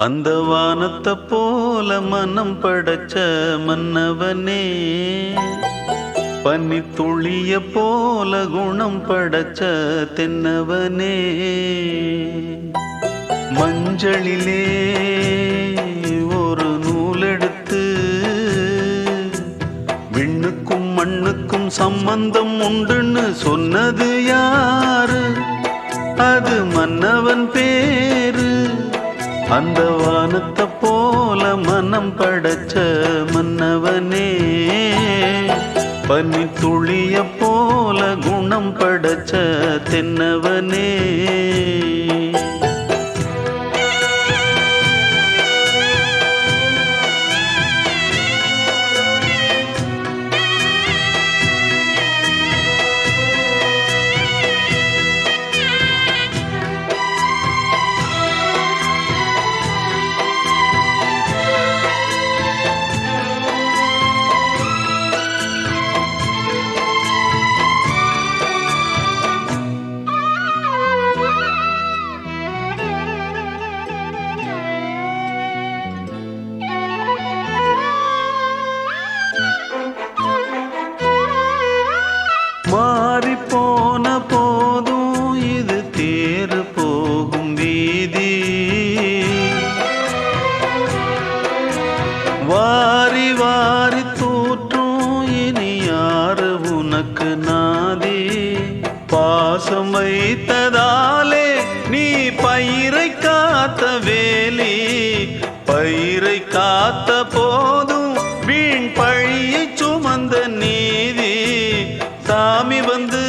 அந்த வானத்தை போல மனம் படைச்ச மன்னவனே, பனி துளிய போல குணம் படைச்ச தென்னவனே, மஞ்சளிலே ஒரு நூலெடுத்து விண்ணுக்கும் மண்ணுக்கும் சம்பந்தம் உண்டுன்னு சொன்னது யாரு? அது மன்னவன் பேரு. அந்த வானத்தை போல மனம் படைச்ச மன்னவனே, பனி துளிய போல குணம் படைச்ச தென்னவனே. மாறி போன போதும் இது தேறு போகும் வீதி, வாரி வாரி தூற்றும் இனி யாரு உனக்கு நாதி? பாசம் வைத்ததாலே நீ பயிரை காத்த வேலி, பயிரை காத்த போதும் வீண் பழியை சுமந்த நீதி. சாமி வந்து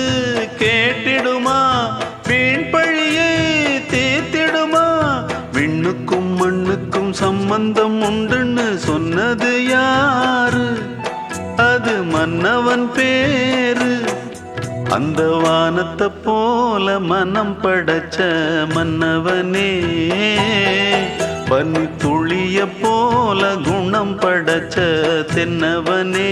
கேட்டிடுமா, வீண் பழியை தீர்த்திடுமா? விண்ணுக்கும் மண்ணுக்கும் சம்பந்தம் உண்டுன்னு சொன்னது யாரு? அது மன்னவன் பேரு. அந்த வானத்தை போல மனம் படைச்ச மன்னவனே, பனி துளிய போல குணம் படைச்ச தென்னவனே.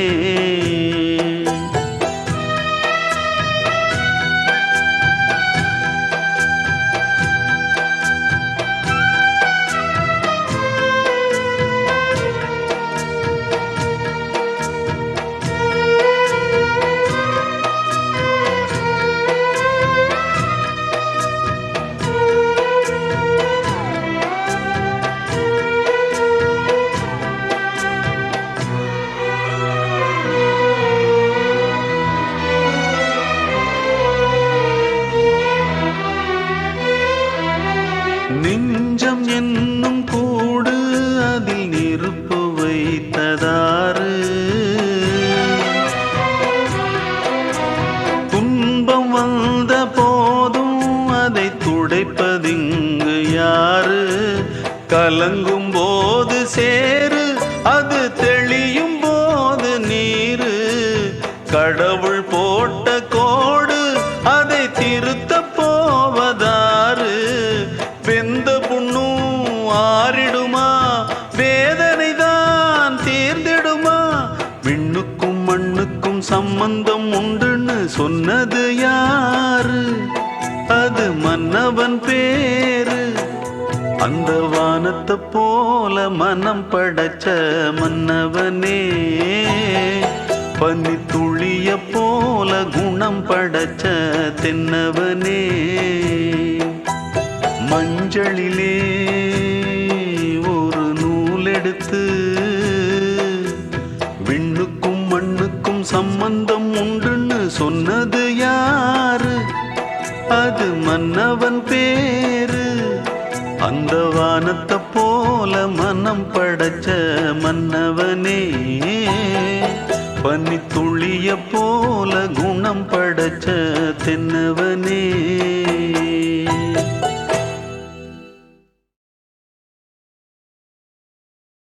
நெஞ்சம் என்னும் கூடு அதில் நெருப்பு வைத்ததாறு? துன்பம் வந்த போதும் அதை துடைப்பதிங்கு யாரு? கலங்கும் போது சேரு, அது தெளியும் போது நீரு. கடவுள் போட்ட கோடு அதை திருத்த போவதாரு? வெந்த புண்ணும் ஆறிடுமா, வேதனை தான் தீர்ந்திடுமா? விண்ணுக்கும் மண்ணுக்கும் சம்பந்தம் உண்டுன்னு சொன்னது யாரு? அது மன்னவன் பேரு. அந்த வானத்தை போல மனம் படைச்ச மன்னவனே, பனி துளிய போல குணம் படைச்ச தென்னவனே, மஞ்சளிலே ஒரு நூலெடுத்து விண்ணுக்கும் மண்ணுக்கும் சம்பந்தம் உண்டுன்னு சொன்னது யாரு? அது மன்னவன் பேரு. அந்த வானத்தை போல மனம் படைச்ச மன்னவனே, பனி துளிய போல குணம் படைச்ச தென்னவனே.